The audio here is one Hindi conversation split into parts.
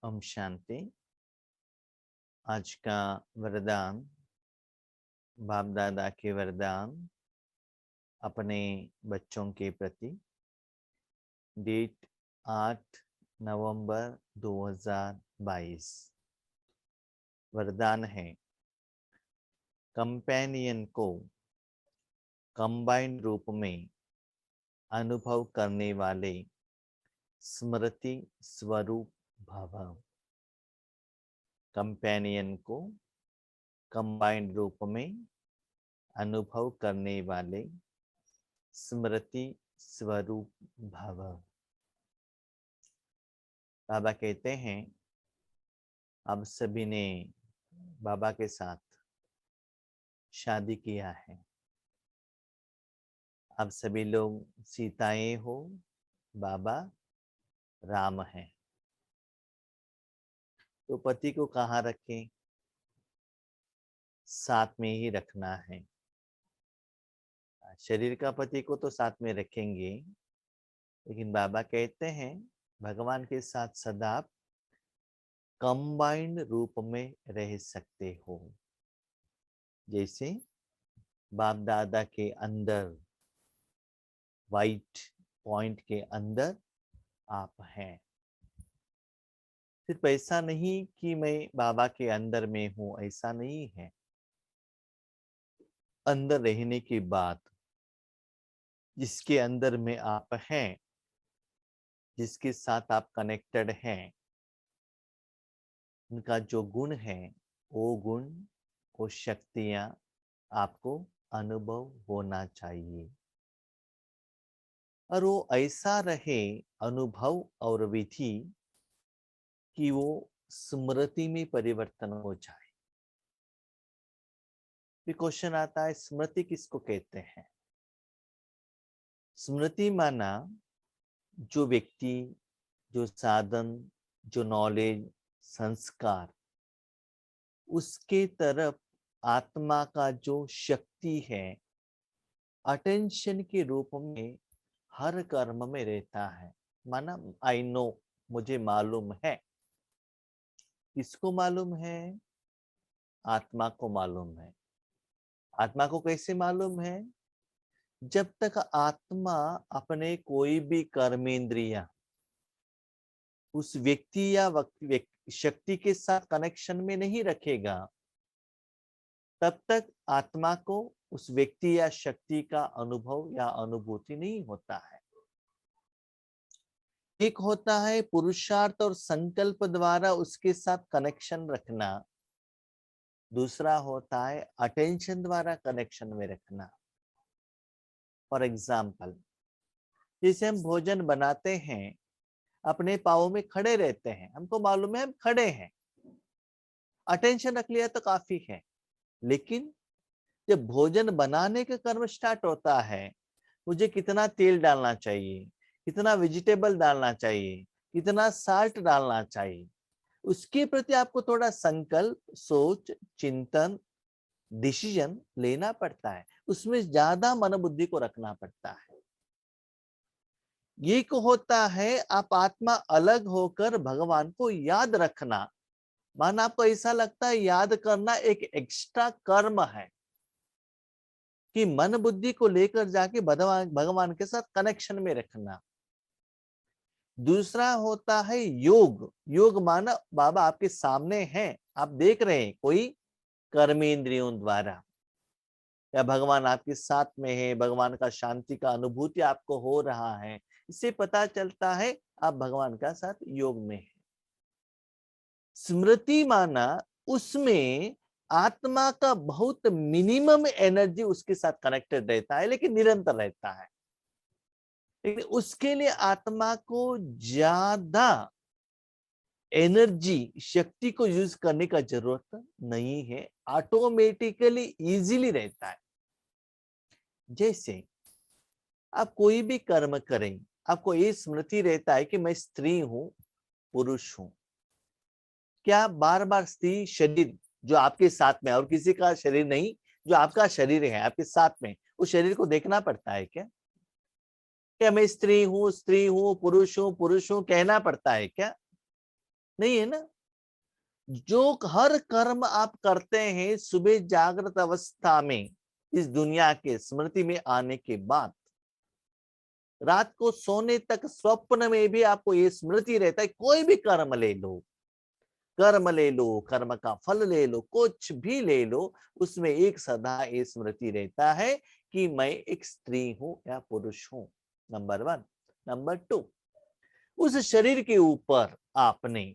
ओम शांति। आज का वरदान, बाप दादा के वरदान अपने बच्चों के प्रति। डेट 8 नवंबर 2022। वरदान है, कंपेनियन को कंबाइंड रूप में अनुभव करने वाले स्मृति स्वरूप भव। कंपेनियन को कंबाइंड रूप में अनुभव करने वाले स्मृति स्वरूप भव। बाबा कहते हैं, आप सभी ने बाबा के साथ शादी किया है। आप सभी लोग सीताएं हो, बाबा राम है। तो पति को कहाँ रखें? साथ में ही रखना है। शरीर का पति को तो साथ में रखेंगे, लेकिन बाबा कहते हैं भगवान के साथ सदा आप कंबाइंड रूप में रह सकते हो। जैसे बाप दादा के अंदर वाइट पॉइंट के अंदर आप हैं। सिर्फ ऐसा नहीं कि मैं बाबा के अंदर में हूं, ऐसा नहीं है। अंदर रहने के बाद जिसके अंदर में आप हैं, जिसके साथ आप कनेक्टेड हैं, उनका जो गुण है, वो गुण, वो शक्तियां आपको अनुभव होना चाहिए। और वो ऐसा रहे अनुभव और विधि कि वो स्मृति में परिवर्तन हो जाए। फिर क्वेश्चन आता है, स्मृति किसको कहते हैं? स्मृति माना जो व्यक्ति, जो साधन, जो नॉलेज, संस्कार, उसके तरफ आत्मा का जो शक्ति है, अटेंशन के रूप में हर कर्म में रहता है। माना आई नो, मुझे मालूम है। किसको मालूम है? आत्मा को मालूम है। आत्मा को कैसे मालूम है? जब तक आत्मा अपने कोई भी कर्मेंद्रिया उस व्यक्ति या शक्ति के साथ कनेक्शन में नहीं रखेगा, तब तक आत्मा को उस व्यक्ति या शक्ति का अनुभव या अनुभूति नहीं होता है। एक होता है पुरुषार्थ और संकल्प द्वारा उसके साथ कनेक्शन रखना, दूसरा होता है अटेंशन द्वारा कनेक्शन में रखना। फॉर एग्जाम्पल, जैसे हम भोजन बनाते हैं, अपने पाँव में खड़े रहते हैं, हमको मालूम है हम खड़े हैं, अटेंशन रख लिया तो काफी है। लेकिन जब भोजन बनाने का कर्म स्टार्ट होता है, मुझे कितना तेल डालना चाहिए, कितना वेजिटेबल डालना चाहिए, कितना साल्ट डालना चाहिए, उसके प्रति आपको थोड़ा संकल्प, सोच, चिंतन, डिसीजन लेना पड़ता है। उसमें ज्यादा मन बुद्धि को रखना पड़ता है। ये को होता है आप आत्मा अलग होकर भगवान को याद रखना। माना आपको ऐसा लगता है याद करना एक एक्स्ट्रा कर्म है, कि मन बुद्धि को लेकर जाके भगवान के साथ कनेक्शन में रखना। दूसरा होता है योग। योग माना बाबा आपके सामने हैं, आप देख रहे हैं कोई कर्मेंद्रियों द्वारा, या भगवान आपके साथ में है, भगवान का शांति का अनुभूति आपको हो रहा है। इससे पता चलता है आप भगवान का साथ योग में है। स्मृति माना उसमें आत्मा का बहुत मिनिमम एनर्जी उसके साथ कनेक्टेड रहता है, लेकिन निरंतर रहता है। लेकिन उसके लिए आत्मा को ज्यादा एनर्जी, शक्ति को यूज करने का जरूरत नहीं है, ऑटोमेटिकली इजीली रहता है। जैसे आप कोई भी कर्म करें, आपको ये स्मृति रहता है कि मैं स्त्री हूं, पुरुष हूं। क्या बार बार स्त्री शरीर जो आपके साथ में, और किसी का शरीर नहीं, जो आपका शरीर है आपके साथ में, उस शरीर को देखना पड़ता है क्या? क्या मैं स्त्री हूं, पुरुष हूं, पुरुष हूं कहना पड़ता है क्या? नहीं है ना। जो हर कर्म आप करते हैं सुबह जागृत अवस्था में, इस दुनिया के स्मृति में आने के बाद, रात को सोने तक स्वप्न में भी आपको ये स्मृति रहता है। कोई भी कर्म ले लो, कर्म ले लो, कर्म का फल ले लो, कुछ भी ले लो, उसमें एक सदा ये स्मृति रहता है कि मैं एक स्त्री हूं या पुरुष हूं। नंबर 1। नंबर 2, उस शरीर के ऊपर आपने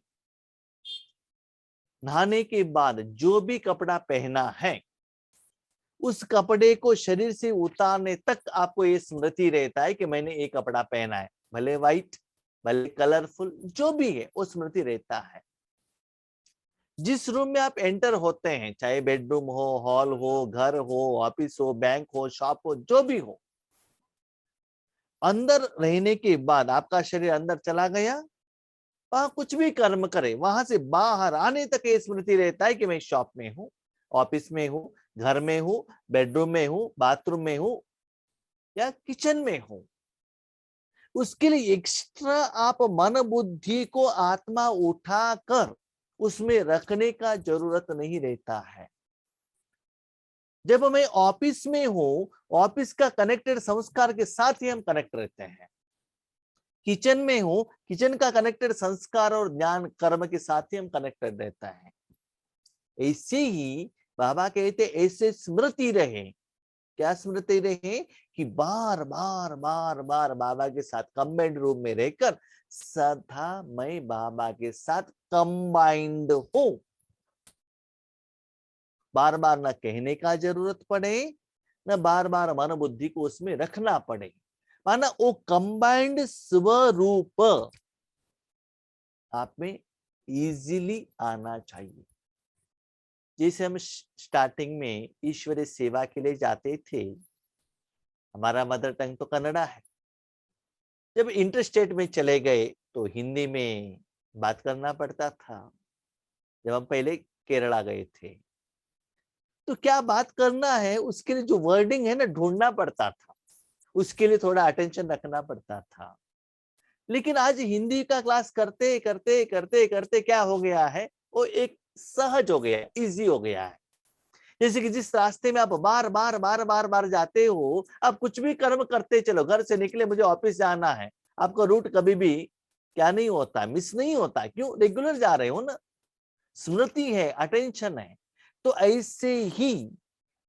नहाने के बाद जो भी कपड़ा पहना है, उस कपड़े को शरीर से उतारने तक आपको ये स्मृति रहता है कि मैंने ये कपड़ा पहना है, भले व्हाइट, भले कलरफुल, जो भी है वो स्मृति रहता है। जिस रूम में आप एंटर होते हैं, चाहे बेडरूम हो, हॉल हो, घर हो, ऑफिस हो, बैंक हो, शॉप हो, जो भी हो, अंदर रहने के बाद आपका शरीर अंदर चला गया, वहां कुछ भी कर्म करे, वहां से बाहर आने तक ये स्मृति रहता है कि मैं शॉप में हूँ, ऑफिस में हूँ, घर में हूँ, बेडरूम में हूँ, बाथरूम में हूँ या किचन में हूँ। उसके लिए एक्स्ट्रा आप मन बुद्धि को आत्मा उठाकर उसमें रखने का जरूरत नहीं रहता है। जब मैं ऑफिस में हूं, ऑफिस का कनेक्टेड संस्कार के साथ ही हम कनेक्ट रहते हैं। किचन में हूं, किचन का कनेक्टेड संस्कार और ज्ञान कर्म के साथ ही हम कनेक्टेड रहता है। ऐसे ही बाबा कहते ऐसे स्मृति रहे। क्या स्मृति रहे? कि बार बार बार बार बाबा के साथ कंबाइंड रूम में रहकर सदा मैं बाबा के साथ कंबाइंड हूं। बार बार न कहने का जरूरत पड़े, न बार बार मन बुद्धि को उसमें रखना पड़े, माना वो कंबाइंड स्वरूप आप में इजीली आना चाहिए। जैसे हम स्टार्टिंग में ईश्वरीय सेवा के लिए जाते थे, हमारा मदर टंग तो कन्नड़ा है। जब इंटर स्टेट में चले गए तो हिंदी में बात करना पड़ता था। जब हम पहले केरला गए थे तो क्या बात करना है उसके लिए जो वर्डिंग है ना, ढूंढना पड़ता था, उसके लिए थोड़ा अटेंशन रखना पड़ता था। लेकिन आज हिंदी का क्लास करते करते करते करते क्या हो गया है, वो एक सहज हो गया, इजी हो गया है। जैसे कि जिस रास्ते में आप बार बार बार बार बार जाते हो, आप कुछ भी कर्म करते चलो, घर से निकले मुझे ऑफिस जाना है, आपका रूट कभी भी क्या नहीं होता, मिस नहीं होता। क्यों? रेगुलर जा रहे हो ना, स्मृति है, अटेंशन है। तो ऐसे ही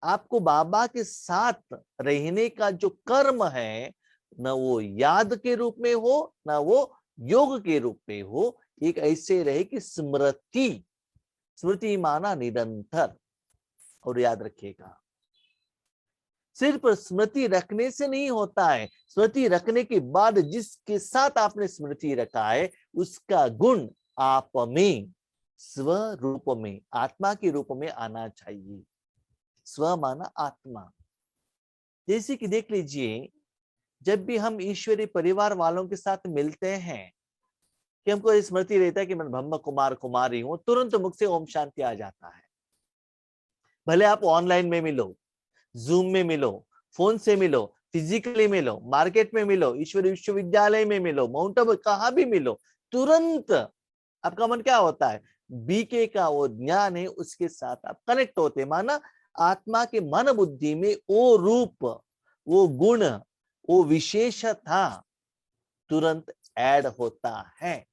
आपको बाबा के साथ रहने का जो कर्म है, न वो याद के रूप में हो, न वो योग के रूप में हो, एक ऐसे रहे कि स्मृति, स्मृति माना निरंतर। और याद रखिएगा, सिर्फ स्मृति रखने से नहीं होता है, स्मृति रखने के बाद जिसके साथ आपने स्मृति रखा है उसका गुण आप में स्वरूप में, आत्मा के रूप में आना चाहिए। स्व माना आत्मा। जैसे कि देख लीजिए, जब भी हम ईश्वरीय परिवार वालों के साथ मिलते हैं कि हमको स्मृति रहता है कि मैं ब्रह्म कुमार कुमारी हूं, तुरंत मुख से ओम शांति आ जाता है। भले आप ऑनलाइन में मिलो, जूम में मिलो, फोन से मिलो, फिजिकली मिलो, मार्केट में मिलो, ईश्वरीय विश्वविद्यालय में मिलो, माउंट आबू कहां भी मिलो, तुरंत आपका मन क्या होता है? बीके का वो ज्ञान है उसके साथ आप कनेक्ट होते। माना आत्मा के मन बुद्धि में वो रूप, वो गुण, वो विशेषता तुरंत ऐड होता है।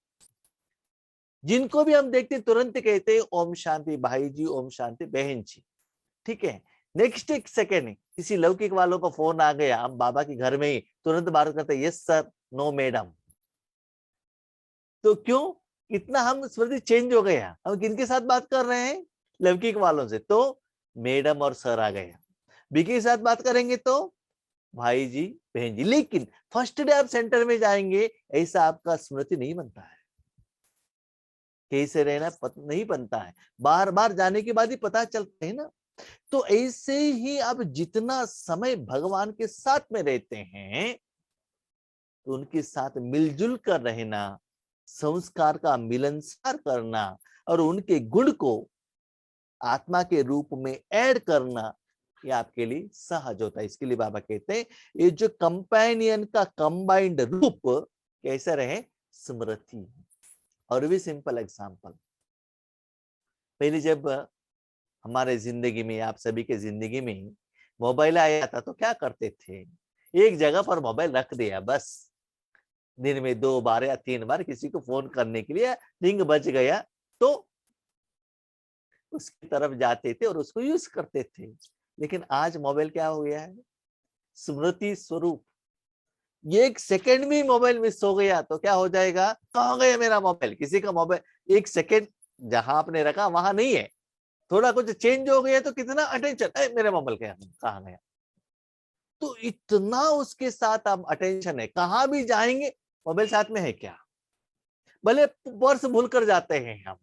जिनको भी हम देखते तुरंत कहते हैं ओम शांति भाई जी, ओम शांति बहन जी। ठीक है, नेक्स्ट एक सेकेंड किसी लौकिक वालों का फोन आ गया, हम बाबा के घर में ही तुरंत बात करते, यस सर, नो मैडम। तो क्यों? इतना हम स्मृति चेंज हो गया। हम किनके साथ बात कर रहे हैं? लौकिक वालों से, तो मैडम और सर आ गया। बीके के साथ बात करेंगे तो भाई जी, बहन जी। लेकिन फर्स्ट डे आप सेंटर में जाएंगे, ऐसा आपका स्मृति नहीं बनता है। कैसे रहना नहीं बनता है, बार बार जाने के बाद ही पता चलता है ना। तो ऐसे ही आप जितना समय भगवान के साथ में रहते हैं, तो उनके साथ मिलजुल कर रहना, संस्कार का मिलनसार करना और उनके गुण को आत्मा के रूप में ऐड करना, ये आपके लिए सहज होता है। इसके लिए बाबा कहते हैं ये जो कंपेनियन का कंबाइंड रूप कैसा रहे? स्मृति। और भी सिंपल एग्जांपल, पहले जब हमारे जिंदगी में, आप सभी के जिंदगी में मोबाइल आया था तो क्या करते थे, एक जगह पर मोबाइल रख दिया बस, दिन में 2 बार या 3 बार किसी को फोन करने के लिए रिंग बज गया तो उसकी तरफ जाते थे और उसको यूज करते थे। लेकिन आज मोबाइल क्या हो गया है, स्मृति स्वरूप। ये 1 सेकंड में मोबाइल मिस हो गया तो क्या हो जाएगा, कहाँ गया मेरा मोबाइल, किसी का मोबाइल 1 सेकंड जहां आपने रखा वहां नहीं है, थोड़ा कुछ चेंज हो गया तो कितना अटेंशन, मेरे मोबाइल कहाँ गया। तो इतना उसके साथ अब अटेंशन है, कहाँ भी जाएंगे मोबाइल साथ में है क्या। भले पर्स भूल कर जाते हैं हम,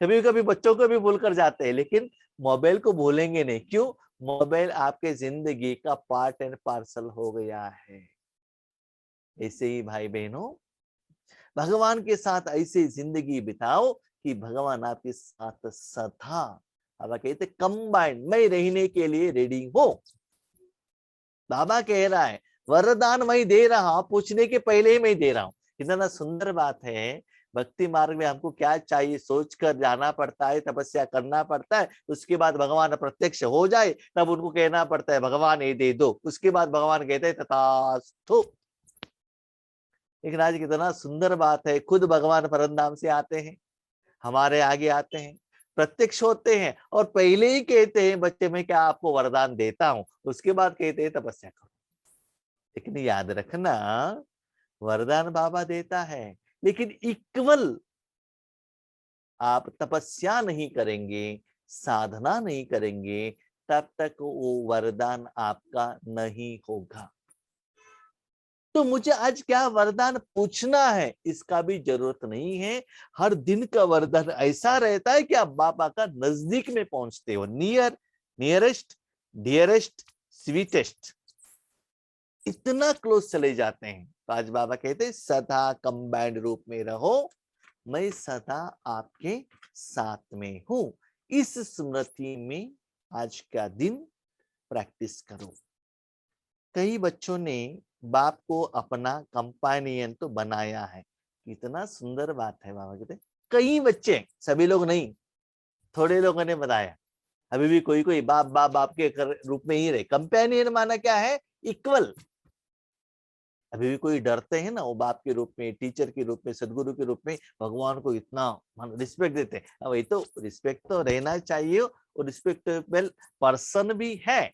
कभी कभी बच्चों को भी भूल कर जाते हैं, लेकिन मोबाइल को भूलेंगे नहीं। क्यों, मोबाइल आपके जिंदगी का पार्ट एंड पार्सल हो गया है। ऐसे ही भाई बहनों, भगवान के साथ ऐसे जिंदगी बिताओ कि भगवान आपके साथ सदा, बाबा कहते कंबाइंड मैं रहने के लिए रेडी हो। बाबा कह रहा है वरदान मैं दे रहा हूं, पूछने के पहले ही मैं दे रहा हूं। कितना सुंदर बात है। भक्ति मार्ग में हमको क्या चाहिए सोच कर जाना पड़ता है, तपस्या करना पड़ता है, उसके बाद भगवान प्रत्यक्ष हो जाए तब उनको कहना पड़ता है भगवान ये दे दो, उसके बाद भगवान कहते हैं तथास्तु। लेकिन आज कितना सुंदर बात है, खुद भगवान परमधाम से आते हैं, हमारे आगे आते हैं, प्रत्यक्ष होते हैं और पहले ही कहते हैं बच्चे मैं क्या आपको वरदान देता हूं, उसके बाद कहते हैं तपस्या करो। लेकिन याद रखना, वरदान बाबा देता है लेकिन इक्वल आप तपस्या नहीं करेंगे, साधना नहीं करेंगे, तब तक वो वरदान आपका नहीं होगा। तो मुझे आज क्या वरदान पूछना है इसका भी जरूरत नहीं है। हर दिन का वरदान ऐसा रहता है कि आप बाबा का नजदीक में पहुंचते हो, नियरेस्ट, डियरेस्ट, स्वीटेस्ट, इतना क्लोज चले जाते हैं। तो आज बाबा कहते हैं सदा कंबाइंड रूप में रहो, मैं सदा आपके साथ में हूं। इस स्मृति में आज का दिन प्रैक्टिस करो। कई बच्चों ने बाप को अपना कंपेनियन तो बनाया है, कितना सुंदर बात है। बाबा कहते कई बच्चे, सभी लोग नहीं, थोड़े लोगों ने बताया, अभी भी कोई कोई बाप बाप बाप के रूप में ही रहे। कंपेनियन माना क्या है, इक्वल। अभी भी कोई डरते हैं ना, वो बाप के रूप में, टीचर के रूप में, सदगुरु के रूप में भगवान को इतना रिस्पेक्ट देते हैं। अब ये तो रिस्पेक्ट तो रहना चाहिए, और रिस्पेक्टेबल पर्सन भी है,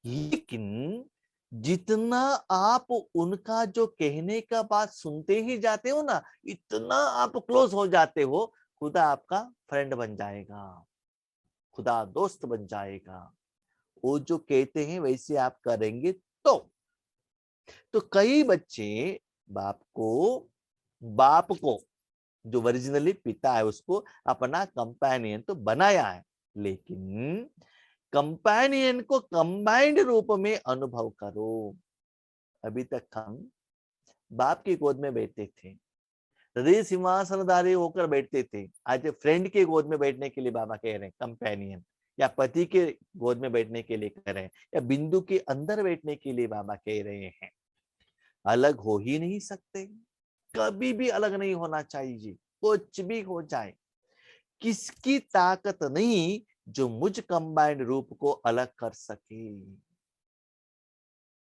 लेकिन जितना आप उनका जो कहने का बात सुनते ही जाते हो ना, इतना आप क्लोज हो जाते हो, खुदा आपका फ्रेंड बन जाएगा, खुदा दोस्त बन जाएगा। वो जो कहते हैं वैसे आप करेंगे तो कई बच्चे बाप को जो ओरिजिनली पिता है उसको अपना कंपेनियन तो बनाया है, लेकिन कंपेनियन को कंबाइंड रूप में अनुभव करो। अभी तक हम बाप की गोद में बैठते थे, हृदय सिंहासनधारी होकर बैठते थे, आज फ्रेंड के गोद में बैठने के लिए बाबा कह रहे हैं कंपेनियन, या पति के गोद में बैठने के लिए कह रहे हैं, या बिंदु के अंदर बैठने के लिए बाबा कह रहे हैं। अलग हो ही नहीं सकते, कभी भी अलग नहीं होना चाहिए, कुछ भी हो जाए। किसकी ताकत नहीं जो मुझ कंबाइंड रूप को अलग कर सके।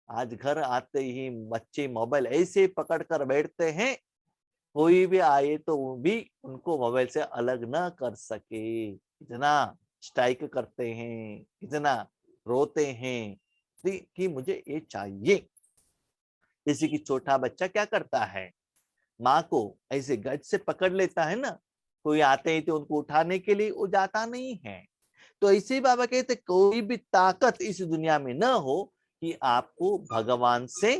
आज घर आते ही बच्चे मोबाइल ऐसे पकड़ कर बैठते हैं, कोई भी आए तो वो भी उनको मोबाइल से अलग ना कर सके। इतना स्ट्राइक करते हैं, इतना रोते हैं कि मुझे ये चाहिए। जैसे कि छोटा बच्चा क्या करता है, माँ को ऐसे गज से पकड़ लेता है ना, कोई आते ही तो उनको उठाने के लिए वो जाता नहीं है। तो ऐसे ही बाबा कहते कोई भी ताकत इस दुनिया में न हो कि आपको भगवान से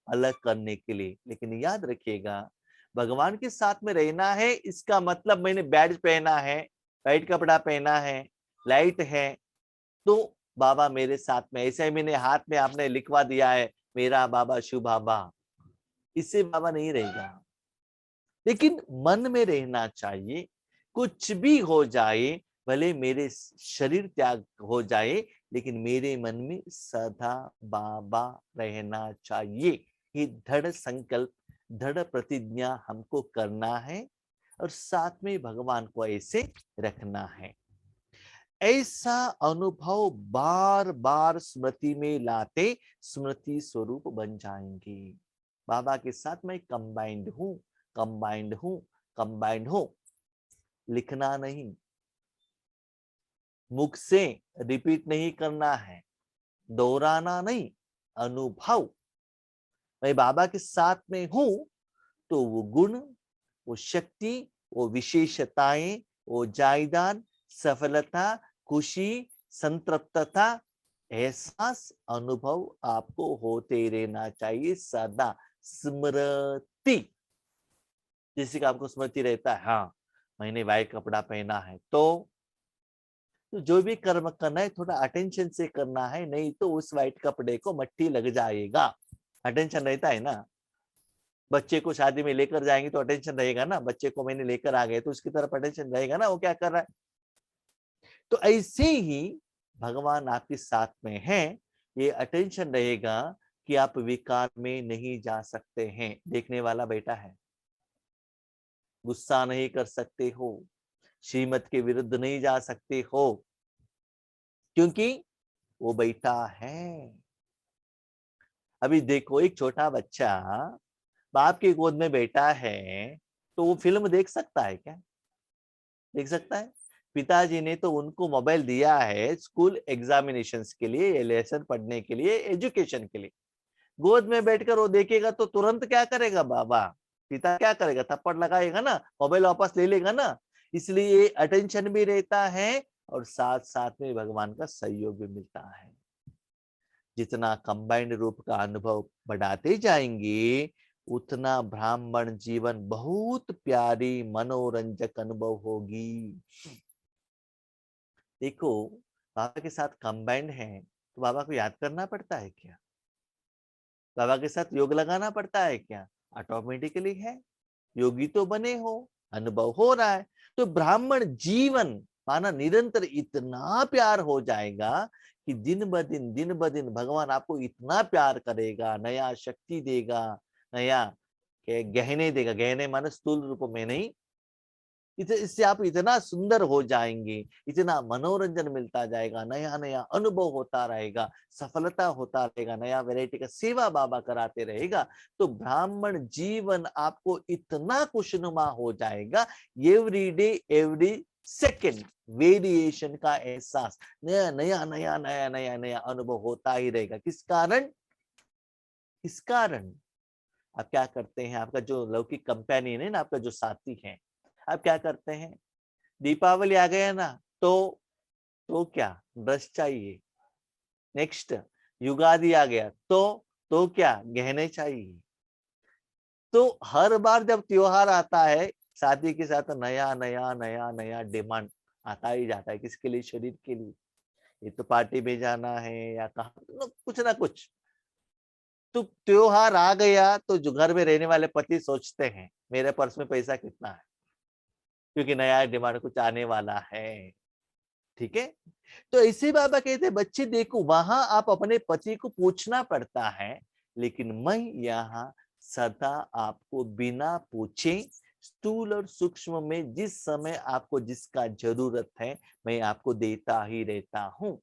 अलग करने के लिए। लेकिन याद रखिएगा, भगवान के साथ में रहना है इसका मतलब मैंने बैज पहना है, वाइट कपड़ा पहना है, लाइट है तो बाबा मेरे साथ में, ऐसे ही मैंने हाथ में आपने लिखवा दिया है मेरा बाबा शिव बाबा, इससे बाबा नहीं रहेगा। लेकिन मन में रहना चाहिए, कुछ भी हो जाए, भले मेरे शरीर त्याग हो जाए, लेकिन मेरे मन में सदा बाबा रहना चाहिए। ये दृढ़ संकल्प दृढ़ प्रतिज्ञा हमको करना है और साथ में भगवान को ऐसे रखना है। ऐसा अनुभव बार बार स्मृति में लाते स्मृति स्वरूप बन जाएंगे। बाबा के साथ मैं कंबाइंड हूं, कंबाइंड हूं, कंबाइंड हूं। लिखना नहीं, मुख से रिपीट नहीं करना है, दोहराना नहीं, अनुभव। मैं बाबा के साथ में हूं तो वो गुण, वो शक्ति, वो विशेषताएं, वो जायदाद, सफलता, खुशी, संतृप्तता, एहसास, अनुभव आपको होते रहना चाहिए सदा। स्मृति, जैसे कि आपको स्मृति रहता है, हाँ मैंने व्हाइट कपड़ा पहना है, तो जो भी कर्म करना है थोड़ा अटेंशन से करना है, नहीं तो उस व्हाइट कपड़े को मट्टी लग जाएगा। अटेंशन रहता है ना। बच्चे को शादी में लेकर जाएंगे तो अटेंशन रहेगा ना, बच्चे को मैंने लेकर आ गए तो उसकी तरफ अटेंशन रहेगा ना, वो क्या कर रहा है। तो ऐसे ही भगवान आपके साथ में है, ये अटेंशन रहेगा कि आप विकार में नहीं जा सकते हैं। देखने वाला बेटा है, गुस्सा नहीं कर सकते हो, श्रीमत के विरुद्ध नहीं जा सकते हो, क्योंकि वो बैठा है। अभी देखो, एक छोटा बच्चा बाप की गोद में बैठा है तो वो फिल्म देख सकता है क्या? देख सकता है? पिताजी ने तो उनको मोबाइल दिया है स्कूल एग्जामिनेशंस के लिए, लेसन पढ़ने के लिए, एजुकेशन के लिए। गोद में बैठकर वो देखेगा तो तुरंत क्या करेगा बाबा, पिता क्या करेगा? थप्पड़ लगाएगा ना, मोबाइल वापस ले लेगा ना। इसलिए अटेंशन भी रहता है और साथ साथ में भगवान का सहयोग भी मिलता है। जितना कंबाइंड रूप का अनुभव बढ़ाते जाएंगे उतना ब्राह्मण जीवन बहुत प्यारी मनोरंजक अनुभव होगी। देखो, बाबा के साथ कंबाइंड है तो बाबा को याद करना पड़ता है क्या? बाबा के साथ योग लगाना पड़ता है क्या? ऑटोमेटिकली है। योगी तो बने हो, अनुभव हो रहा है। तो ब्राह्मण जीवन माना निरंतर इतना प्यार हो जाएगा कि दिन ब दिन भगवान आपको इतना प्यार करेगा, नया शक्ति देगा, नया गहने देगा। गहने माने स्थूल रूप में नहीं, इससे आप इतना सुंदर हो जाएंगे, इतना मनोरंजन मिलता जाएगा, नया नया अनुभव होता रहेगा, सफलता होता रहेगा, नया वैरायटी का सेवा बाबा कराते रहेगा। तो ब्राह्मण जीवन आपको इतना खुशनुमा हो जाएगा, every day every second variation का एहसास, नया नया नया नया नया नया अनुभव होता ही रहेगा। किस कारण? इस कारण आप क्या करते हैं, आपका जो लौकिक कंपेनियन है ना, आपका जो साथी है, आप क्या करते हैं? दीपावली आ गया ना तो क्या, ड्रेस चाहिए। नेक्स्ट युगादि आ गया तो क्या, गहने चाहिए। तो हर बार जब त्योहार आता है शादी के साथ नया नया नया नया डिमांड आता ही जाता है। किसके लिए? शरीर के लिए। ये तो पार्टी में जाना है या कहा कुछ ना कुछ। तो त्योहार आ गया तो जो घर में रहने वाले पति सोचते हैं मेरे पर्स में पैसा कितना है, क्योंकि नया डिमांड कुछ आने वाला है। ठीक है। तो ऐसे बाबा कहते हैं बच्चे देखो, वहां आप अपने पति को पूछना पड़ता है, लेकिन मैं यहाँ सदा आपको बिना पूछे स्थूल और सूक्ष्म में जिस समय आपको जिसका जरूरत है मैं आपको देता ही रहता हूँ।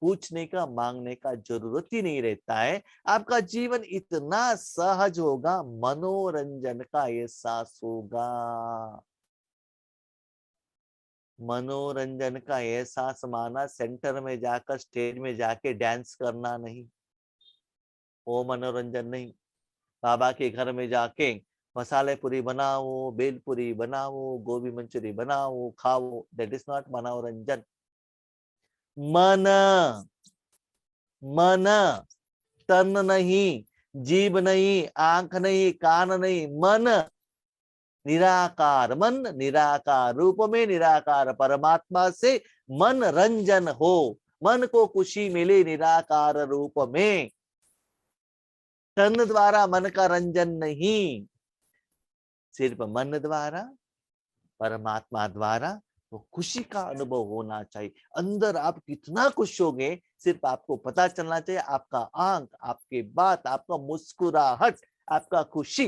पूछने का, मांगने का जरूरत ही नहीं रहता है। आपका जीवन इतना सहज होगा, मनोरंजन का एहसास होगा। मनोरंजन का एहसास माना सेंटर में जाकर स्टेज में जाके डांस करना नहीं, वो मनोरंजन नहीं। बाबा के घर में जाके मसाले पूरी बनाओ, बेल पूरी बनाओ, गोभी मंचूरी बनाओ, खाओ, दैट इज नॉट मनोरंजन। मन, मन, तन नहीं, जीभ नहीं, आंख नहीं, कान नहीं, मन निराकार। मन निराकार रूप में, निराकार परमात्मा से मन रंजन हो, मन को खुशी मिले निराकार रूप में। तन द्वारा मन का रंजन नहीं, सिर्फ मन द्वारा, परमात्मा द्वारा वो खुशी का अनुभव होना चाहिए। अंदर आप कितना खुश होंगे सिर्फ आपको पता चलना चाहिए। आपका आंख, आपकी बात, आपका मुस्कुराहट, आपका खुशी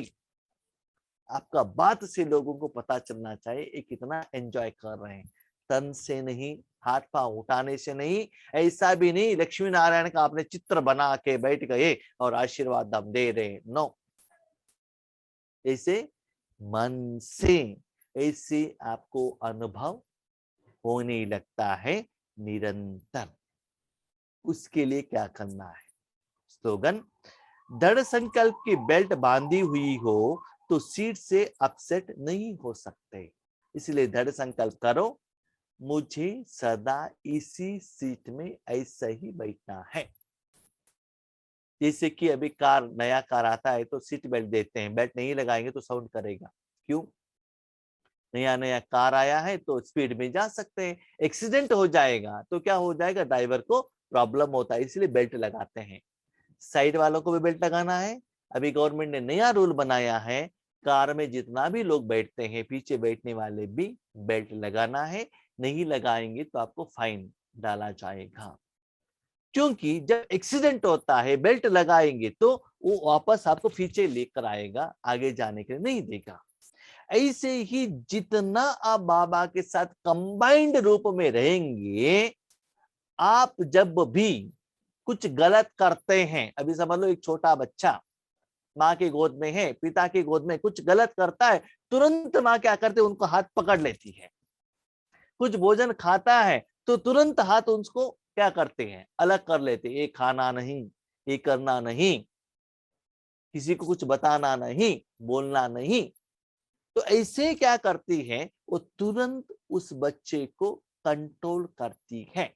आपका बात से लोगों को पता चलना चाहिए ये कितना एंजॉय कर रहे हैं, तन से नहीं, हाथ पांव उठाने से नहीं, ऐसा भी नहीं लक्ष्मी नारायण का आपने चित्र बना के बैठ गए और आशीर्वाद हम दे रहे, नो। ऐसे मन से ऐसे आपको अनुभव होने लगता है निरंतर। उसके लिए क्या करना है? स्लोगन, दृढ़ संकल्प की बेल्ट बांधी हुई हो तो सीट से अपसेट नहीं हो सकते, इसलिए दृढ़ संकल्प करो, मुझे सदा इसी सीट में ऐसा ही बैठना है। जैसे कि अभी कार, नया कार आता है तो सीट बेल्ट देते हैं, बेल्ट नहीं लगाएंगे तो साउंड करेगा, क्यों? नया नया कार आया है तो स्पीड में जा सकते हैं, एक्सीडेंट हो जाएगा तो क्या हो जाएगा, ड्राइवर को प्रॉब्लम होता है, इसलिए बेल्ट लगाते हैं। साइड वालों को भी बेल्ट लगाना है। अभी गवर्नमेंट ने नया रूल बनाया है, कार में जितना भी लोग बैठते हैं पीछे बैठने वाले भी बेल्ट लगाना है, नहीं लगाएंगे तो आपको फाइन डाला जाएगा। क्योंकि जब एक्सीडेंट होता है बेल्ट लगाएंगे तो वो वापस आपको पीछे लेकर आएगा, आगे जाने के लिए नहीं देगा। ऐसे ही जितना आप बाबा के साथ कंबाइंड रूप में रहेंगे, आप जब भी कुछ गलत करते हैं, अभी समझ लो एक छोटा बच्चा माँ की गोद में है, पिता की गोद में कुछ गलत करता है, तुरंत माँ क्या करते, उनको हाथ पकड़ लेती है। कुछ भोजन खाता है तो तुरंत हाथ उसको क्या करते हैं, अलग कर लेते, ये खाना नहीं, ये करना नहीं, किसी को कुछ बताना नहीं, बोलना नहीं। तो ऐसे क्या करती है, वो तुरंत उस बच्चे को कंट्रोल करती है।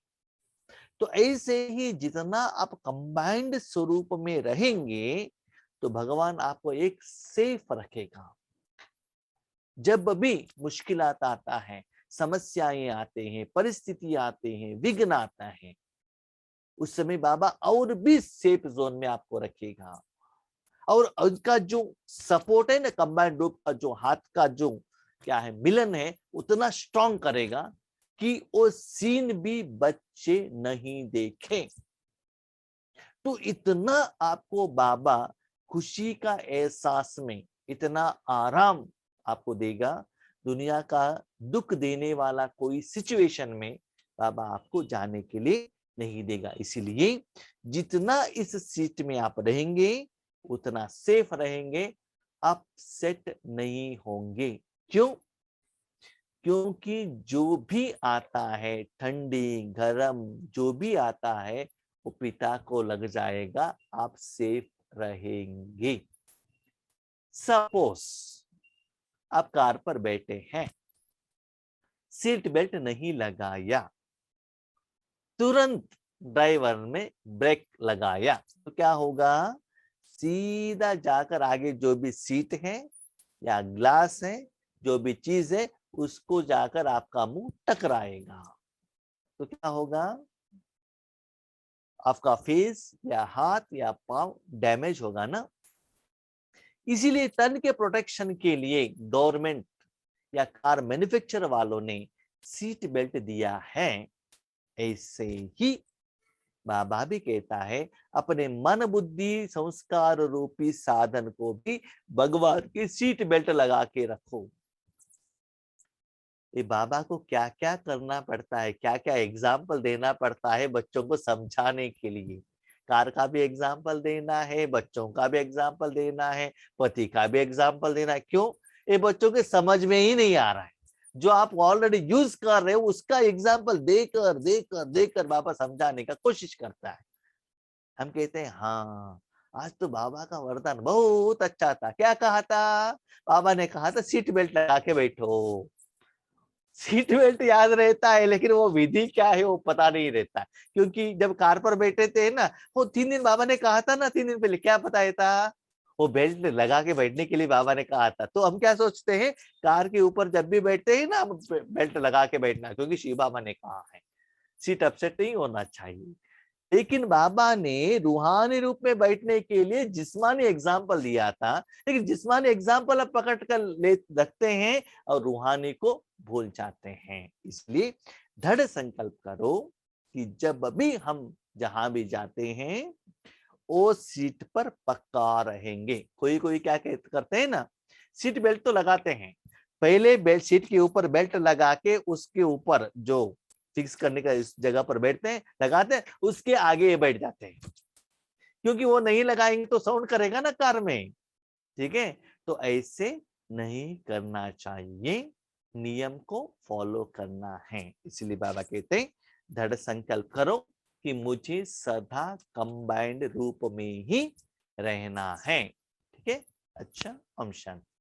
तो ऐसे ही जितना आप कंबाइंड स्वरूप में रहेंगे तो भगवान आपको एक सेफ रखेगा। जब भी मुश्किलात आता है, समस्याएं आते हैं, परिस्थिति आते हैं, विघ्न आता है, उस समय बाबा और भी सेफ जोन में आपको रखेगा। और उनका जो सपोर्ट है ना, कंबाइंड रूप का जो हाथ का जो क्या है मिलन है, उतना स्ट्रांग करेगा कि वो सीन भी बच्चे नहीं देखें। तो इतना आपको बाबा खुशी का एहसास में इतना आराम आपको देगा, दुनिया का दुख देने वाला कोई सिचुएशन में बाबा आपको जाने के लिए नहीं देगा। इसीलिए जितना इस सीट में आप रहेंगे उतना सेफ रहेंगे, अपसेट नहीं होंगे। क्यों? क्योंकि जो भी आता है, ठंडी गरम जो भी आता है, वो पिता को लग जाएगा, आप सेफ रहेंगे। सपोज आप कार पर बैठे हैं, सीट बेल्ट नहीं लगाया, तुरंत ड्राइवर ने ब्रेक लगाया, तो क्या होगा, सीधा जाकर आगे जो भी सीट है या ग्लास है, जो भी चीज है, उसको जाकर आपका मुंह टकराएगा। तो क्या होगा, आपका फेस या हाथ या पांव डैमेज होगा ना। इसीलिए तन के प्रोटेक्शन के लिए गवर्नमेंट या कार मैन्युफैक्चरर वालों ने सीट बेल्ट दिया है। ऐसे ही बाबा भी कहता है, अपने मन बुद्धि संस्कार रूपी साधन को भी भगवान की सीट बेल्ट लगा के रखो। ये बाबा को क्या क्या करना पड़ता है, क्या क्या एग्जाम्पल देना पड़ता है बच्चों को समझाने के लिए। कार का भी एग्जाम्पल देना है, बच्चों का भी एग्जाम्पल देना है, पति का भी एग्जाम्पल देना है। क्यों? ये बच्चों के समझ में ही नहीं आ रहा है। जो आप ऑलरेडी यूज कर रहे हो उसका एग्जाम्पल देकर देकर देकर बाबा समझाने का कोशिश करता है। हम कहते हैं हाँ, आज तो बाबा का वरदान बहुत अच्छा था। क्या कहा था? बाबा ने कहा था सीट बेल्ट लगा के बैठो। सीट बेल्ट याद रहता है लेकिन वो विधि क्या है वो पता नहीं रहता, क्योंकि जब कार पर बैठे थे ना, वो 3 दिन बाबा ने कहा था ना, 3 दिन पहले क्या बताया था, वो बेल्ट लगा के बैठने के लिए बाबा ने कहा था। तो हम क्या सोचते हैं, कार के ऊपर जब भी बैठते हैं ना, बेल्ट लगा के बैठना, क्योंकि शिव बाबा ने कहा है, सीट अपसेट नहीं होना चाहिए। लेकिन बाबा ने रूहानी रूप में बैठने के लिए जिस्मानी एग्जाम्पल दिया था, लेकिन जिस्मानी एग्जाम्पल अब पकड़ कर ले रखते हैं और रूहानी को भूल जाते हैं। इसलिए दृढ़ संकल्प करो कि जब भी हम जहां भी जाते हैं वो सीट पर पक्का रहेंगे। कोई कोई क्या करते हैं ना, सीट बेल्ट तो लगाते हैं, पहले बेल्ट सीट के ऊपर बेल्ट लगा के उसके ऊपर जो फिक्स करने का इस जगह पर बैठते हैं, लगाते हैं, उसके आगे ये बैठ जाते हैं, क्योंकि वो नहीं लगाएंगे तो साउंड करेगा ना कार में। ठीक है, तो ऐसे नहीं करना चाहिए, नियम को फॉलो करना है। इसलिए बाबा कहते हैं दृढ़ संकल्प करो कि मुझे सदा कंबाइंड रूप में ही रहना है। ठीक है, अच्छा, ओम शांति।